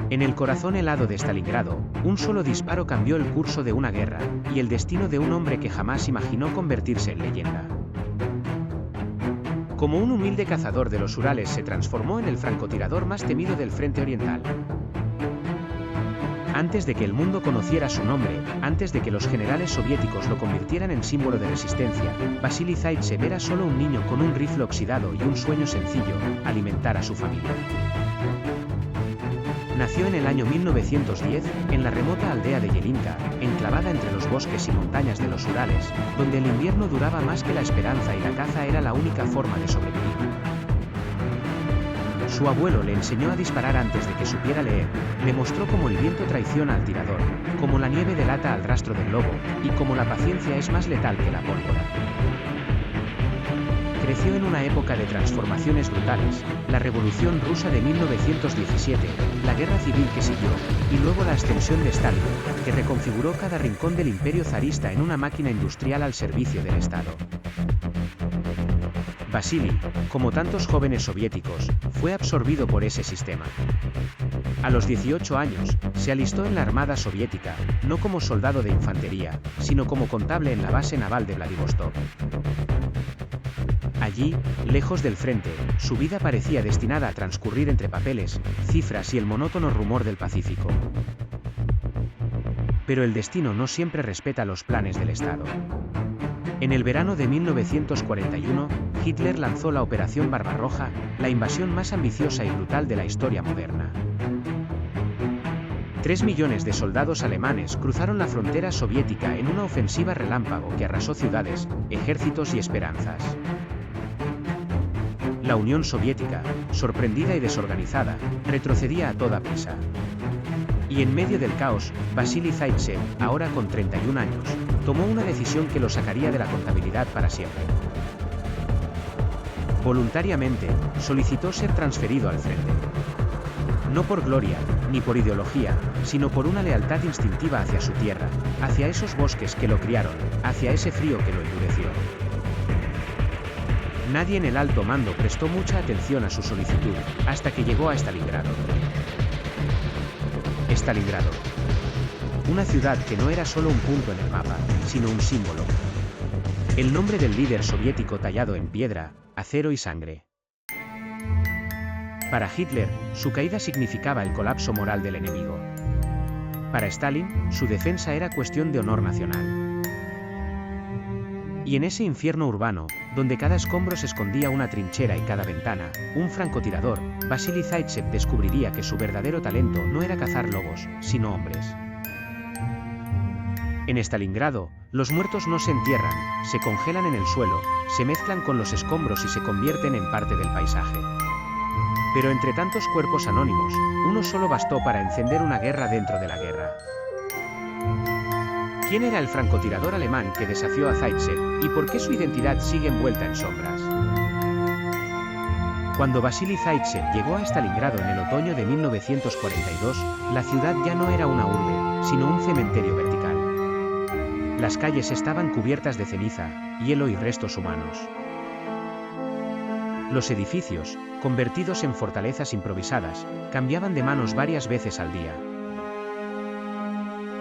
En el corazón helado de Stalingrado, un solo disparo cambió el curso de una guerra, y el destino de un hombre que jamás imaginó convertirse en leyenda. Como un humilde cazador de los Urales se transformó en el francotirador más temido del frente oriental. Antes de que el mundo conociera su nombre, antes de que los generales soviéticos lo convirtieran en símbolo de resistencia, Vasily Zaitsev era solo un niño con un rifle oxidado y un sueño sencillo: alimentar a su familia. Nació en el año 1910, en la remota aldea de Yelinka, enclavada entre los bosques y montañas de los Urales, donde el invierno duraba más que la esperanza y la caza era la única forma de sobrevivir. Su abuelo le enseñó a disparar antes de que supiera leer, le mostró cómo el viento traiciona al tirador, cómo la nieve delata al rastro del lobo, y cómo la paciencia es más letal que la pólvora. Creció en una época de transformaciones brutales: la Revolución Rusa de 1917, la Guerra Civil que siguió, y luego la ascensión de Stalin, que reconfiguró cada rincón del imperio zarista en una máquina industrial al servicio del Estado. Vasily, como tantos jóvenes soviéticos, fue absorbido por ese sistema. A los 18 años, se alistó en la Armada Soviética, no como soldado de infantería, sino como contable en la base naval de Vladivostok. Allí, lejos del frente, su vida parecía destinada a transcurrir entre papeles, cifras y el monótono rumor del Pacífico. Pero el destino no siempre respeta los planes del Estado. En el verano de 1941, Hitler lanzó la Operación Barbarroja, la invasión más ambiciosa y brutal de la historia moderna. 3 millones de soldados alemanes cruzaron la frontera soviética en una ofensiva relámpago que arrasó ciudades, ejércitos y esperanzas. La Unión Soviética, sorprendida y desorganizada, retrocedía a toda prisa. Y en medio del caos, Vasily Zaitsev, ahora con 31 años, tomó una decisión que lo sacaría de la contabilidad para siempre. Voluntariamente, solicitó ser transferido al frente. No por gloria, ni por ideología, sino por una lealtad instintiva hacia su tierra, hacia esos bosques que lo criaron, hacia ese frío que lo endureció. Nadie en el alto mando prestó mucha atención a su solicitud, hasta que llegó a Stalingrado. Stalingrado. Una ciudad que no era solo un punto en el mapa, sino un símbolo. El nombre del líder soviético tallado en piedra, acero y sangre. Para Hitler, su caída significaba el colapso moral del enemigo. Para Stalin, su defensa era cuestión de honor nacional. Y en ese infierno urbano, donde cada escombro se escondía una trinchera y cada ventana, un francotirador, Vasily Zaitsev descubriría que su verdadero talento no era cazar lobos, sino hombres. En Stalingrado, los muertos no se entierran, se congelan en el suelo, se mezclan con los escombros y se convierten en parte del paisaje. Pero entre tantos cuerpos anónimos, uno solo bastó para encender una guerra dentro de la guerra. ¿Quién era el francotirador alemán que desafió a Zaitsev, y por qué su identidad sigue envuelta en sombras? Cuando Vasily Zaitsev llegó a Stalingrado en el otoño de 1942, la ciudad ya no era una urbe, sino un cementerio vertical. Las calles estaban cubiertas de ceniza, hielo y restos humanos. Los edificios, convertidos en fortalezas improvisadas, cambiaban de manos varias veces al día.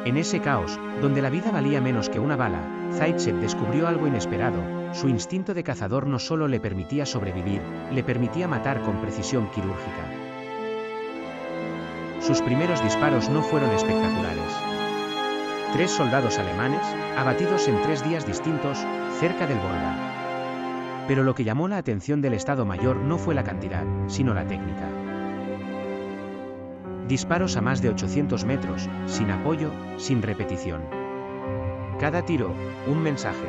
En ese caos, donde la vida valía menos que una bala, Zaitsev descubrió algo inesperado: su instinto de cazador no solo le permitía sobrevivir, le permitía matar con precisión quirúrgica. Sus primeros disparos no fueron espectaculares. 3 soldados alemanes, abatidos en 3 días distintos, cerca del Volga. Pero lo que llamó la atención del Estado Mayor no fue la cantidad, sino la técnica. Disparos a más de 800 metros, sin apoyo, sin repetición. Cada tiro, un mensaje.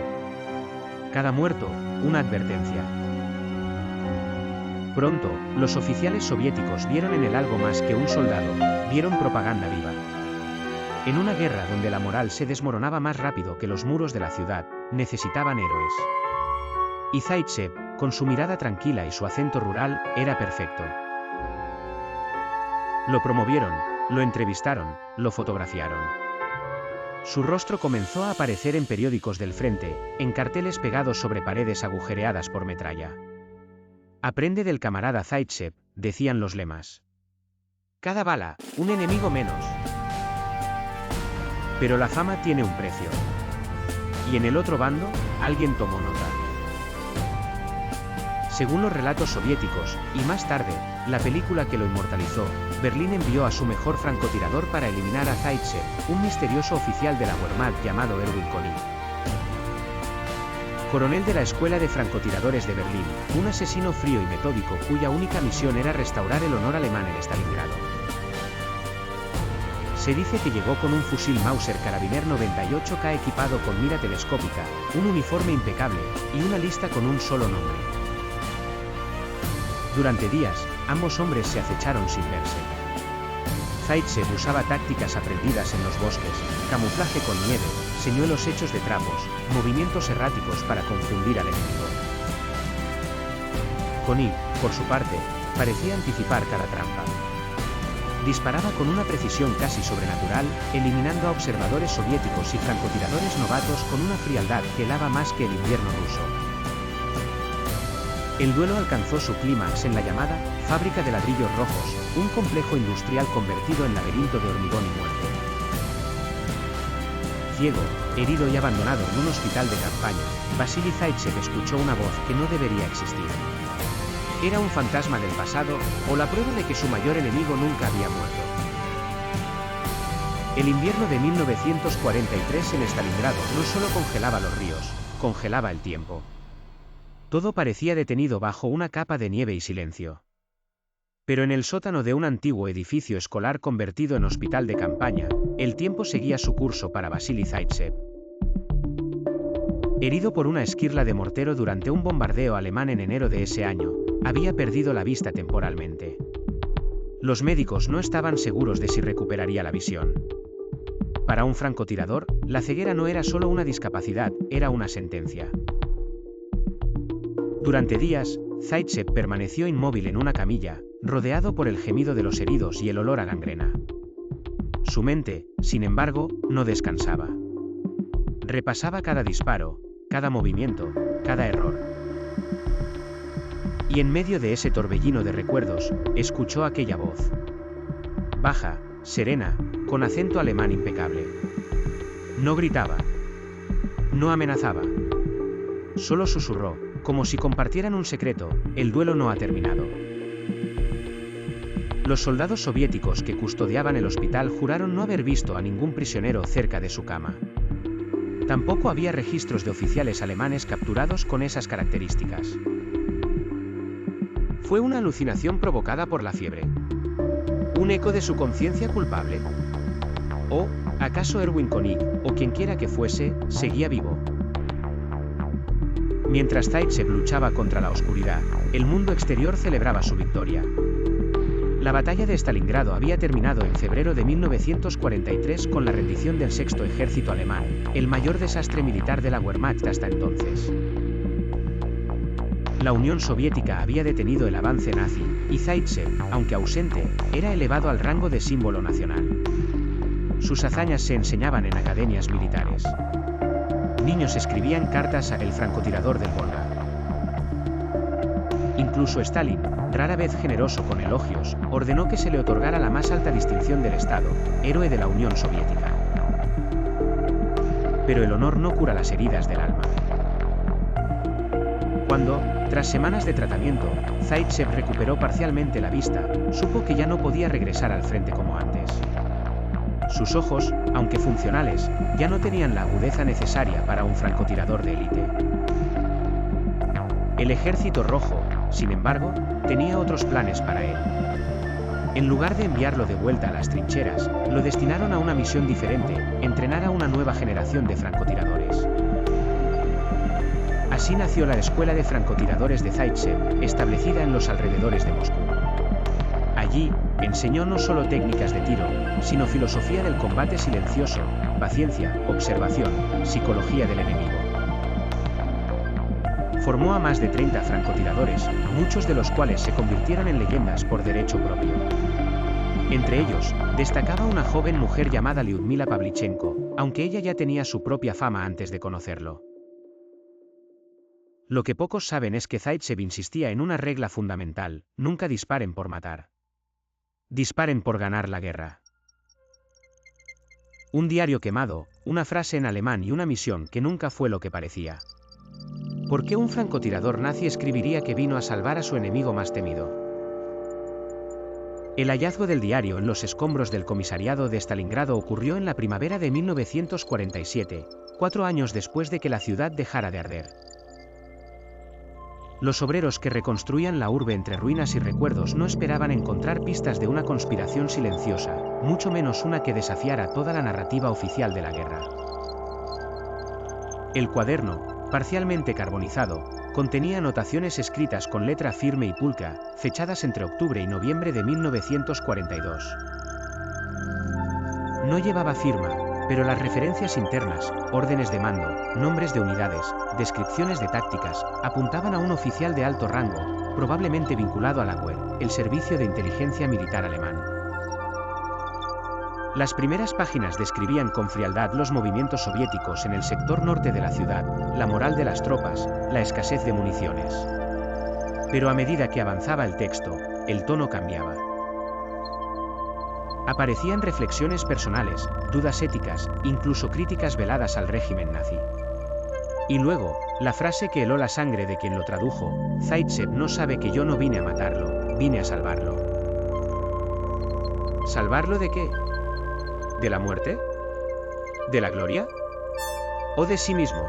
Cada muerto, una advertencia. Pronto, los oficiales soviéticos vieron en él algo más que un soldado, vieron propaganda viva. En una guerra donde la moral se desmoronaba más rápido que los muros de la ciudad, necesitaban héroes. Y Zaitsev, con su mirada tranquila y su acento rural, era perfecto. Lo promovieron, lo entrevistaron, lo fotografiaron. Su rostro comenzó a aparecer en periódicos del frente, en carteles pegados sobre paredes agujereadas por metralla. «Aprende del camarada Zaitsev», decían los lemas. Cada bala, un enemigo menos. Pero la fama tiene un precio. Y en el otro bando, alguien tomó nota. Según los relatos soviéticos, y más tarde, la película que lo inmortalizó, Berlín envió a su mejor francotirador para eliminar a Zaitsev, un misterioso oficial de la Wehrmacht llamado Erwin Konig. Coronel de la Escuela de Francotiradores de Berlín, un asesino frío y metódico cuya única misión era restaurar el honor alemán en Stalingrado. Se dice que llegó con un fusil Mauser Carabiner 98K equipado con mira telescópica, un uniforme impecable, y una lista con un solo nombre. Durante días, ambos hombres se acecharon sin verse. Zaitsev usaba tácticas aprendidas en los bosques, camuflaje con nieve, señuelos hechos de trapos, movimientos erráticos para confundir al enemigo. Konig, por su parte, parecía anticipar cada trampa. Disparaba con una precisión casi sobrenatural, eliminando a observadores soviéticos y francotiradores novatos con una frialdad que helaba más que el invierno ruso. El duelo alcanzó su clímax en la llamada Fábrica de Ladrillos Rojos, un complejo industrial convertido en laberinto de hormigón y muerte. Ciego, herido y abandonado en un hospital de campaña, Vasily Zaitsev escuchó una voz que no debería existir. Era un fantasma del pasado, o la prueba de que su mayor enemigo nunca había muerto. El invierno de 1943 en Stalingrado no solo congelaba los ríos, congelaba el tiempo. Todo parecía detenido bajo una capa de nieve y silencio. Pero en el sótano de un antiguo edificio escolar convertido en hospital de campaña, el tiempo seguía su curso para Vasily Zaitsev. Herido por una esquirla de mortero durante un bombardeo alemán en enero de ese año, había perdido la vista temporalmente. Los médicos no estaban seguros de si recuperaría la visión. Para un francotirador, la ceguera no era solo una discapacidad, era una sentencia. Durante días, Zaitsev permaneció inmóvil en una camilla, rodeado por el gemido de los heridos y el olor a gangrena. Su mente, sin embargo, no descansaba. Repasaba cada disparo, cada movimiento, cada error. Y en medio de ese torbellino de recuerdos, escuchó aquella voz. Baja, serena, con acento alemán impecable. No gritaba. No amenazaba. Solo susurró, como si compartieran un secreto: el duelo no ha terminado. Los soldados soviéticos que custodiaban el hospital juraron no haber visto a ningún prisionero cerca de su cama. Tampoco había registros de oficiales alemanes capturados con esas características. ¿Fue una alucinación provocada por la fiebre? ¿Un eco de su conciencia culpable? ¿O, acaso Erwin Konig, o quien quiera que fuese, seguía vivo? Mientras Zaitsev luchaba contra la oscuridad, el mundo exterior celebraba su victoria. La batalla de Stalingrado había terminado en febrero de 1943 con la rendición del Sexto Ejército Alemán, el mayor desastre militar de la Wehrmacht hasta entonces. La Unión Soviética había detenido el avance nazi, y Zaitsev, aunque ausente, era elevado al rango de símbolo nacional. Sus hazañas se enseñaban en academias militares. Niños escribían cartas a el francotirador del Volga. Incluso Stalin, rara vez generoso con elogios, ordenó que se le otorgara la más alta distinción del Estado, Héroe de la Unión Soviética. Pero el honor no cura las heridas del alma. Cuando, tras semanas de tratamiento, Zaitsev recuperó parcialmente la vista, supo que ya no podía regresar al frente como antes. Sus ojos, aunque funcionales, ya no tenían la agudeza necesaria para un francotirador de élite. El Ejército Rojo, sin embargo, tenía otros planes para él. En lugar de enviarlo de vuelta a las trincheras, lo destinaron a una misión diferente: entrenar a una nueva generación de francotiradores. Así nació la Escuela de Francotiradores de Zaitsev, establecida en los alrededores de Moscú. Allí, enseñó no solo técnicas de tiro, sino filosofía del combate silencioso, paciencia, observación, psicología del enemigo. Formó a más de 30 francotiradores, muchos de los cuales se convirtieron en leyendas por derecho propio. Entre ellos, destacaba una joven mujer llamada Lyudmila Pavlichenko, aunque ella ya tenía su propia fama antes de conocerlo. Lo que pocos saben es que Zaitsev insistía en una regla fundamental: nunca disparen por matar. Disparen por ganar la guerra. Un diario quemado, una frase en alemán y una misión que nunca fue lo que parecía. ¿Por qué un francotirador nazi escribiría que vino a salvar a su enemigo más temido? El hallazgo del diario en los escombros del comisariado de Stalingrado ocurrió en la primavera de 1947, 4 años después de que la ciudad dejara de arder. Los obreros que reconstruían la urbe entre ruinas y recuerdos no esperaban encontrar pistas de una conspiración silenciosa, mucho menos una que desafiara toda la narrativa oficial de la guerra. El cuaderno, parcialmente carbonizado, contenía anotaciones escritas con letra firme y pulcra, fechadas entre octubre y noviembre de 1942. No llevaba firma, pero las referencias internas, órdenes de mando, nombres de unidades, descripciones de tácticas, apuntaban a un oficial de alto rango, probablemente vinculado a la Wehr, el servicio de inteligencia militar alemán. Las primeras páginas describían con frialdad los movimientos soviéticos en el sector norte de la ciudad, la moral de las tropas, la escasez de municiones. Pero a medida que avanzaba el texto, el tono cambiaba. Aparecían reflexiones personales, dudas éticas, incluso críticas veladas al régimen nazi. Y luego, la frase que heló la sangre de quien lo tradujo: Zaitsev no sabe que yo no vine a matarlo, vine a salvarlo. ¿Salvarlo de qué? ¿De la muerte? ¿De la gloria? ¿O de sí mismo?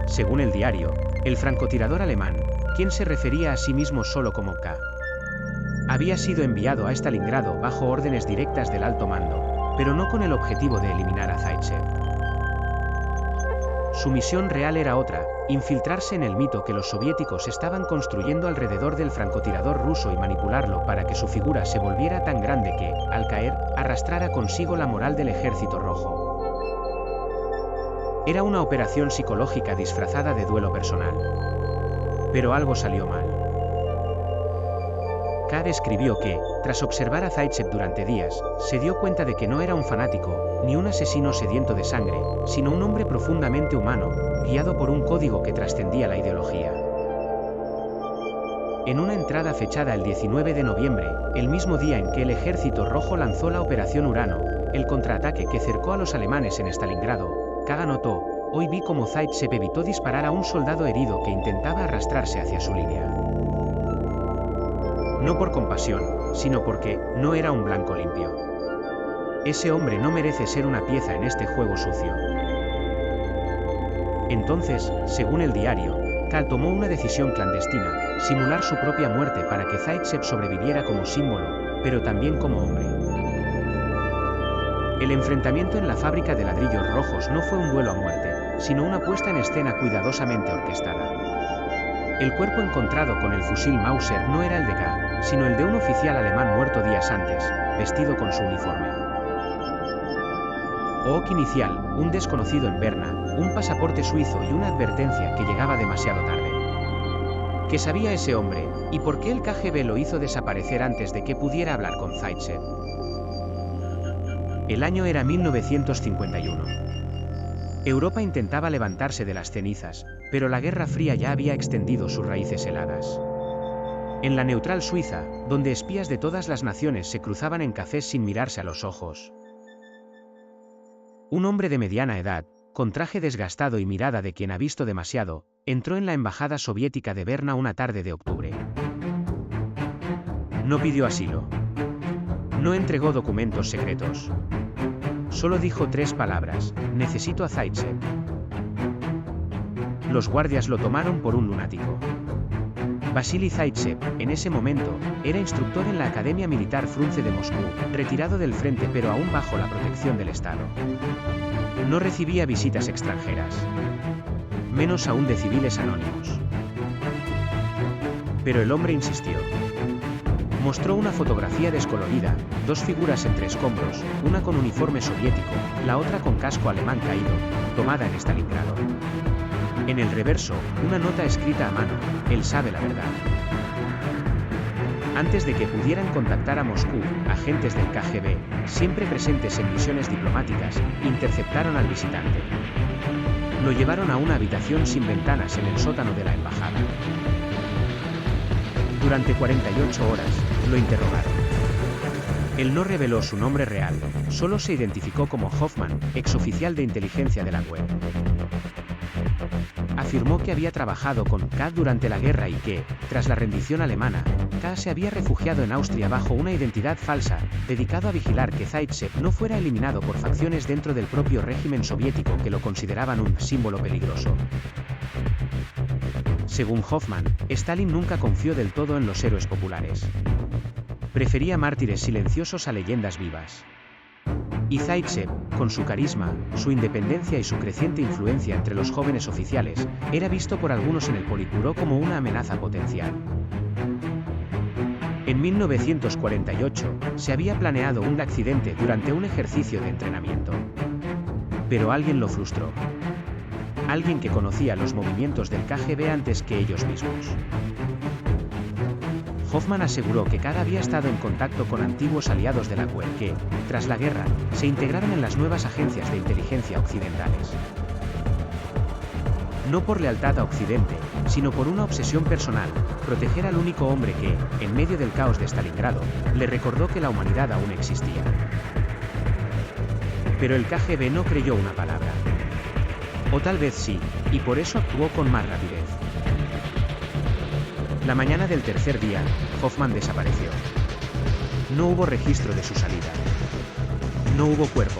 Según el diario, el francotirador alemán, quien se refería a sí mismo solo como K, había sido enviado a Stalingrado bajo órdenes directas del alto mando, pero no con el objetivo de eliminar a Zaitsev. Su misión real era otra: infiltrarse en el mito que los soviéticos estaban construyendo alrededor del francotirador ruso y manipularlo para que su figura se volviera tan grande que, al caer, arrastrara consigo la moral del ejército rojo. Era una operación psicológica disfrazada de duelo personal. Pero algo salió mal. K escribió que, tras observar a Zaitsev durante días, se dio cuenta de que no era un fanático, ni un asesino sediento de sangre, sino un hombre profundamente humano, guiado por un código que trascendía la ideología. En una entrada fechada el 19 de noviembre, el mismo día en que el ejército rojo lanzó la Operación Urano, el contraataque que cercó a los alemanes en Stalingrado, K anotó: hoy vi cómo Zaitsev evitó disparar a un soldado herido que intentaba arrastrarse hacia su línea. No por compasión, sino porque no era un blanco limpio. Ese hombre no merece ser una pieza en este juego sucio. Entonces, según el diario, K tomó una decisión clandestina: simular su propia muerte para que Zaitsev sobreviviera como símbolo, pero también como hombre. El enfrentamiento en la fábrica de ladrillos rojos no fue un duelo a muerte, sino una puesta en escena cuidadosamente orquestada. El cuerpo encontrado con el fusil Mauser no era el de K, sino el de un oficial alemán muerto días antes, vestido con su uniforme. OOC inicial, un desconocido en Berna, un pasaporte suizo y una advertencia que llegaba demasiado tarde. ¿Qué sabía ese hombre, y por qué el KGB lo hizo desaparecer antes de que pudiera hablar con Zaitsev? El año era 1951. Europa intentaba levantarse de las cenizas, pero la Guerra Fría ya había extendido sus raíces heladas. En la neutral Suiza, donde espías de todas las naciones se cruzaban en cafés sin mirarse a los ojos, un hombre de mediana edad, con traje desgastado y mirada de quien ha visto demasiado, entró en la embajada soviética de Berna una tarde de octubre. No pidió asilo. No entregó documentos secretos. Solo dijo 3 palabras: necesito a Zaitsev. Los guardias lo tomaron por un lunático. Vasily Zaitsev, en ese momento, era instructor en la Academia Militar Frunze de Moscú, retirado del frente pero aún bajo la protección del Estado. No recibía visitas extranjeras. Menos aún de civiles anónimos. Pero el hombre insistió. Mostró una fotografía descolorida, 2 figuras entre escombros, una con uniforme soviético, la otra con casco alemán caído, tomada en Stalingrado. En el reverso, una nota escrita a mano: él sabe la verdad. Antes de que pudieran contactar a Moscú, agentes del KGB, siempre presentes en misiones diplomáticas, interceptaron al visitante. Lo llevaron a una habitación sin ventanas en el sótano de la embajada. Durante 48 horas, lo interrogaron. Él no reveló su nombre real, solo se identificó como Hoffman, exoficial de inteligencia de la web. Afirmó que había trabajado con K durante la guerra y que, tras la rendición alemana, K se había refugiado en Austria bajo una identidad falsa, dedicado a vigilar que Zaitsev no fuera eliminado por facciones dentro del propio régimen soviético que lo consideraban un símbolo peligroso. Según Hoffman, Stalin nunca confió del todo en los héroes populares. Prefería mártires silenciosos a leyendas vivas. Y Zaitsev, con su carisma, su independencia y su creciente influencia entre los jóvenes oficiales, era visto por algunos en el Politburó como una amenaza potencial. En 1948, se había planeado un accidente durante un ejercicio de entrenamiento. Pero alguien lo frustró. Alguien que conocía los movimientos del KGB antes que ellos mismos. Hoffman aseguró que K había estado en contacto con antiguos aliados de la web que, tras la guerra, se integraron en las nuevas agencias de inteligencia occidentales. No por lealtad a Occidente, sino por una obsesión personal, proteger al único hombre que, en medio del caos de Stalingrado, le recordó que la humanidad aún existía. Pero el KGB no creyó una palabra. O tal vez sí, y por eso actuó con más rapidez. La mañana del tercer día, Hoffman desapareció. No hubo registro de su salida. No hubo cuerpo.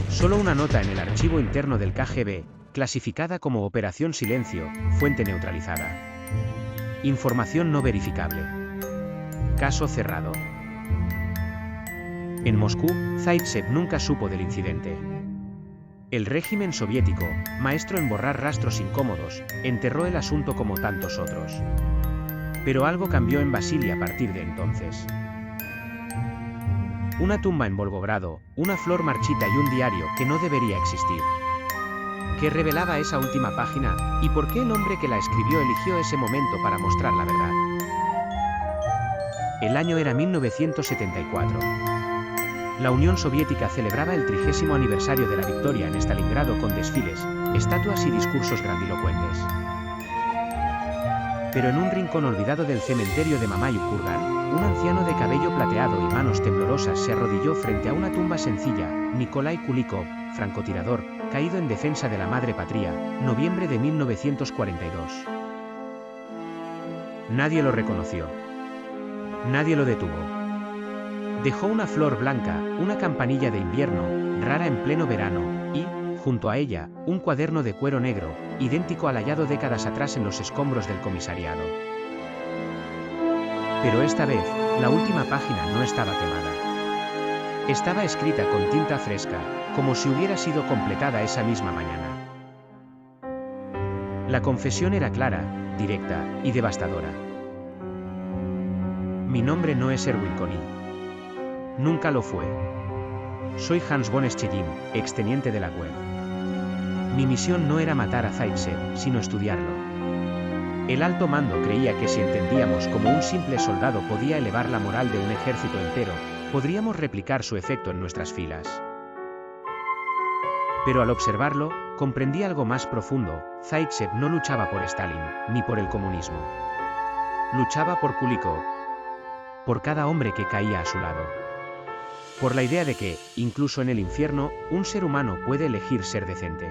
Solo una nota en el archivo interno del KGB, clasificada como Operación Silencio, fuente neutralizada. Información no verificable. Caso cerrado. En Moscú, Zaitsev nunca supo del incidente. El régimen soviético, maestro en borrar rastros incómodos, enterró el asunto como tantos otros. Pero algo cambió en Vasily a partir de entonces. Una tumba en Volgogrado, una flor marchita y un diario que no debería existir. ¿Qué revelaba esa última página, y por qué el hombre que la escribió eligió ese momento para mostrar la verdad? El año era 1974. La Unión Soviética celebraba el 30º aniversario de la victoria en Stalingrado con desfiles, estatuas y discursos grandilocuentes. Pero en un rincón olvidado del cementerio de Mamayuk-Kurgan, un anciano de cabello plateado y manos temblorosas se arrodilló frente a una tumba sencilla, Nikolai Kulikov, francotirador, caído en defensa de la madre patria, noviembre de 1942. Nadie lo reconoció. Nadie lo detuvo. Dejó una flor blanca, una campanilla de invierno, rara en pleno verano, y, junto a ella, un cuaderno de cuero negro, idéntico al hallado décadas atrás en los escombros del comisariado. Pero esta vez, la última página no estaba quemada. Estaba escrita con tinta fresca, como si hubiera sido completada esa misma mañana. La confesión era clara, directa y devastadora. Mi nombre no es Erwin Konig. Nunca lo fue. Soy Hans von Schilling, exteniente de la web. Mi misión no era matar a Zaitsev, sino estudiarlo. El alto mando creía que si entendíamos cómo un simple soldado podía elevar la moral de un ejército entero, podríamos replicar su efecto en nuestras filas. Pero al observarlo, comprendí algo más profundo: Zaitsev no luchaba por Stalin, ni por el comunismo. Luchaba por Kulikov. Por cada hombre que caía a su lado. Por la idea de que, incluso en el infierno, un ser humano puede elegir ser decente.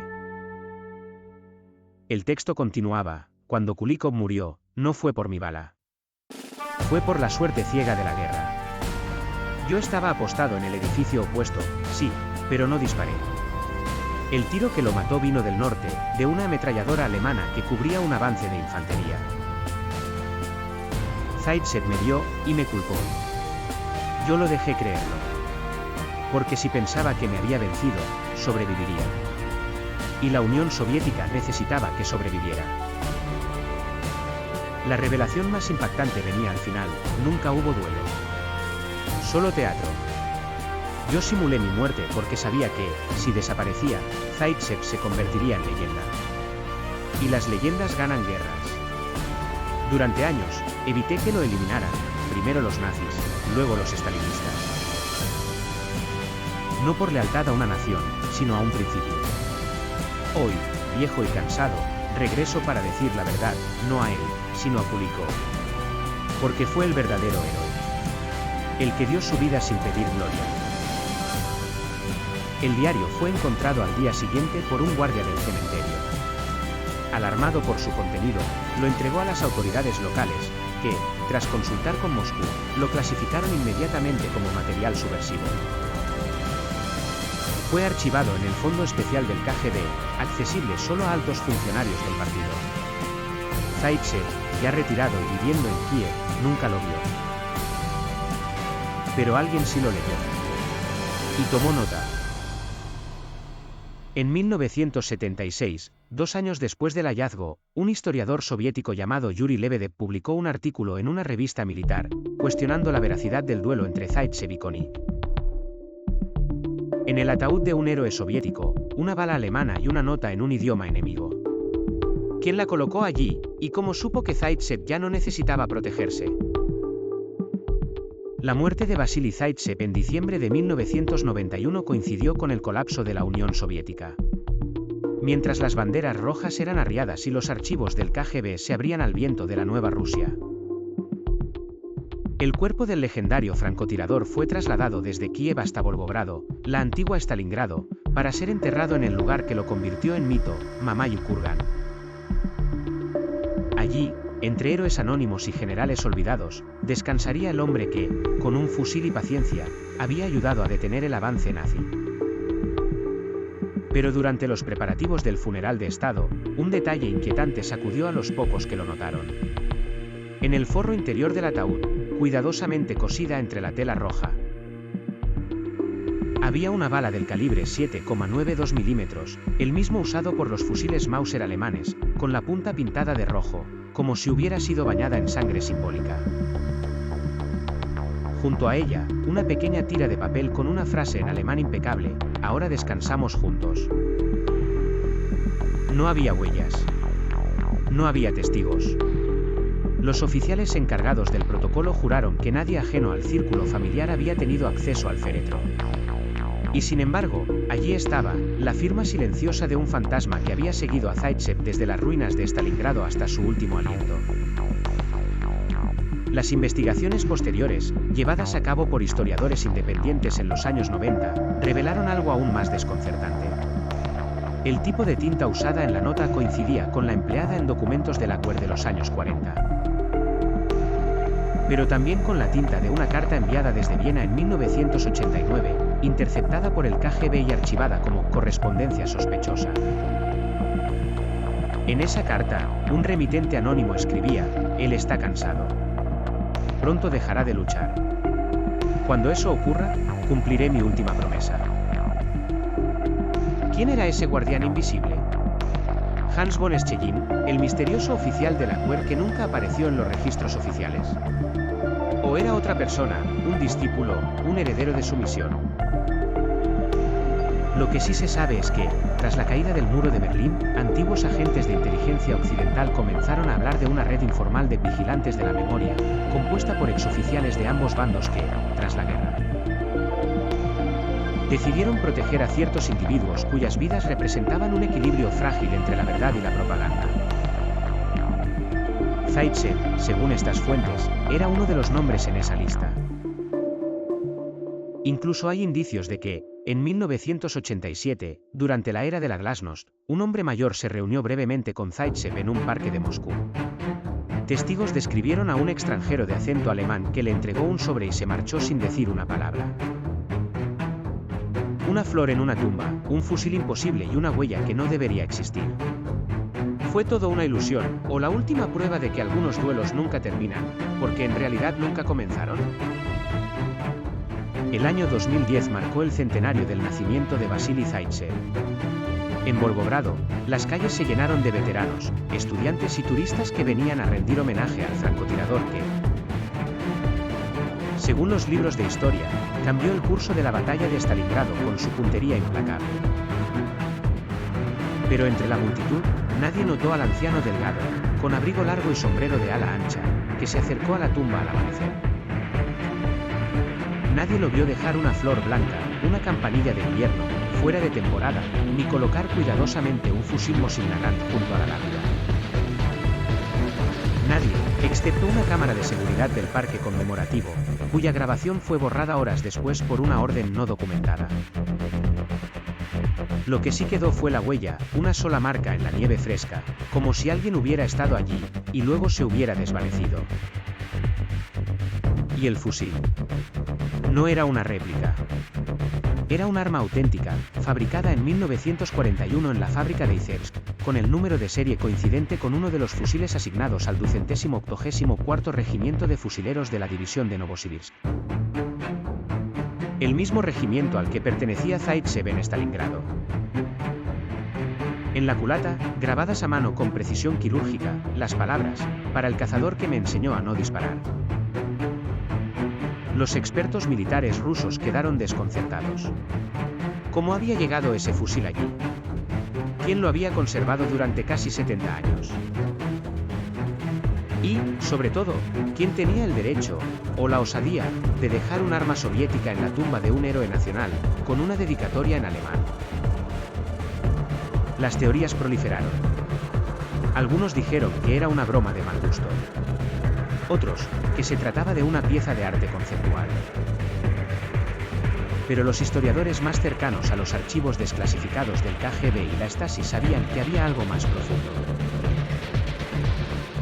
El texto continuaba: cuando Kulikov murió, no fue por mi bala. Fue por la suerte ciega de la guerra. Yo estaba apostado en el edificio opuesto, sí, pero no disparé. El tiro que lo mató vino del norte, de una ametralladora alemana que cubría un avance de infantería. Zaitsev me vio, y me culpó. Yo lo dejé creerlo. Porque si pensaba que me había vencido, sobreviviría. Y la Unión Soviética necesitaba que sobreviviera. La revelación más impactante venía al final: nunca hubo duelo. Solo teatro. Yo simulé mi muerte porque sabía que, si desaparecía, Zaitsev se convertiría en leyenda. Y las leyendas ganan guerras. Durante años, evité que lo eliminaran, primero los nazis, luego los stalinistas. No por lealtad a una nación, sino a un principio. Hoy, viejo y cansado, regreso para decir la verdad, no a él, sino a Kulikov. porque fue el verdadero héroe, el que dio su vida sin pedir gloria. El diario fue encontrado al día siguiente por un guardia del cementerio. Alarmado por su contenido, lo entregó a las autoridades locales, que, tras consultar con Moscú, lo clasificaron inmediatamente como material subversivo. Fue archivado en el fondo especial del KGB, accesible solo a altos funcionarios del partido. Zaitsev, ya retirado y viviendo en Kiev, nunca lo vio. Pero alguien sí lo leyó. Y tomó nota. En 1976, 2 años después del hallazgo, un historiador soviético llamado Yuri Lebedev publicó un artículo en una revista militar, cuestionando la veracidad del duelo entre Zaitsev y Kony. En el ataúd de un héroe soviético, una bala alemana y una nota en un idioma enemigo. ¿Quién la colocó allí, y cómo supo que Zaitsev ya no necesitaba protegerse? La muerte de Vasily Zaitsev en diciembre de 1991 coincidió con el colapso de la Unión Soviética. Mientras las banderas rojas eran arriadas y los archivos del KGB se abrían al viento de la nueva Rusia. El cuerpo del legendario francotirador fue trasladado desde Kiev hasta Volgogrado, la antigua Stalingrado, para ser enterrado en el lugar que lo convirtió en mito, Mamayu Kurgan. Allí, entre héroes anónimos y generales olvidados, descansaría el hombre que, con un fusil y paciencia, había ayudado a detener el avance nazi. Pero durante los preparativos del funeral de Estado, un detalle inquietante sacudió a los pocos que lo notaron. En el forro interior del ataúd, cuidadosamente cosida entre la tela roja, había una bala del calibre 7,92 milímetros, el mismo usado por los fusiles Mauser alemanes, con la punta pintada de rojo, como si hubiera sido bañada en sangre simbólica. Junto a ella, una pequeña tira de papel con una frase en alemán impecable: "Ahora descansamos juntos". No había huellas. No había testigos. Los oficiales encargados del protocolo juraron que nadie ajeno al círculo familiar había tenido acceso al féretro. Y sin embargo, allí estaba, la firma silenciosa de un fantasma que había seguido a Zaitsev desde las ruinas de Stalingrado hasta su último aliento. Las investigaciones posteriores, llevadas a cabo por historiadores independientes en los años 90, revelaron algo aún más desconcertante. El tipo de tinta usada en la nota coincidía con la empleada en documentos del Acuerdo de los años 40. Pero también con la tinta de una carta enviada desde Viena en 1989, interceptada por el KGB y archivada como correspondencia sospechosa. En esa carta, un remitente anónimo escribía: "Él está cansado. Pronto dejará de luchar. Cuando eso ocurra, cumpliré mi última promesa". ¿Quién era ese guardián invisible? Hans von Schellin, el misterioso oficial de la KGB que nunca apareció en los registros oficiales. ¿O era otra persona, un discípulo, un heredero de su misión? Lo que sí se sabe es que, tras la caída del muro de Berlín, antiguos agentes de inteligencia occidental comenzaron a hablar de una red informal de vigilantes de la memoria, compuesta por exoficiales de ambos bandos que, tras la guerra, decidieron proteger a ciertos individuos cuyas vidas representaban un equilibrio frágil entre la verdad y la propaganda. Zaitsev, según estas fuentes, era uno de los nombres en esa lista. Incluso hay indicios de que, en 1987, durante la era de la Glasnost, un hombre mayor se reunió brevemente con Zaitsev en un parque de Moscú. Testigos describieron a un extranjero de acento alemán que le entregó un sobre y se marchó sin decir una palabra. Una flor en una tumba, un fusil imposible y una huella que no debería existir. ¿Fue todo una ilusión, o la última prueba de que algunos duelos nunca terminan, porque en realidad nunca comenzaron? El año 2010 marcó el centenario del nacimiento de Vasily Zaitsev. En Volgogrado, las calles se llenaron de veteranos, estudiantes y turistas que venían a rendir homenaje al francotirador que, según los libros de historia, cambió el curso de la batalla de Stalingrado con su puntería implacable. Pero entre la multitud, nadie notó al anciano delgado, con abrigo largo y sombrero de ala ancha, que se acercó a la tumba al amanecer. Nadie lo vio dejar una flor blanca, una campanilla de invierno, fuera de temporada, ni colocar cuidadosamente un fusil Mosin Nagant junto a la lápida. Nadie, excepto una cámara de seguridad del parque conmemorativo, cuya grabación fue borrada horas después por una orden no documentada. Lo que sí quedó fue la huella, una sola marca en la nieve fresca, como si alguien hubiera estado allí, y luego se hubiera desvanecido. Y el fusil. No era una réplica. Era un arma auténtica, fabricada en 1941 en la fábrica de Izhevsk, con el número de serie coincidente con uno de los fusiles asignados al 284º Regimiento de Fusileros de la División de Novosibirsk. El mismo regimiento al que pertenecía Zaitsev en Stalingrado. En la culata, grabadas a mano con precisión quirúrgica, las palabras, para el cazador que me enseñó a no disparar. Los expertos militares rusos quedaron desconcertados. ¿Cómo había llegado ese fusil allí? ¿Quién lo había conservado durante casi 70 años? Y, sobre todo, ¿quién tenía el derecho, o la osadía, de dejar un arma soviética en la tumba de un héroe nacional, con una dedicatoria en alemán? Las teorías proliferaron. Algunos dijeron que era una broma de mal gusto. Otros, que se trataba de una pieza de arte conceptual. Pero los historiadores más cercanos a los archivos desclasificados del KGB y la Stasi sabían que había algo más profundo.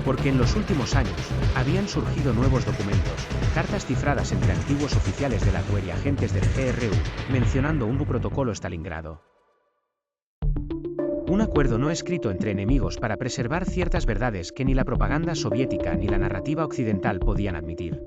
Porque en los últimos años, habían surgido nuevos documentos, cartas cifradas entre antiguos oficiales de la GUER y agentes del GRU, mencionando un protocolo Stalingrado. Un acuerdo no escrito entre enemigos para preservar ciertas verdades que ni la propaganda soviética ni la narrativa occidental podían admitir.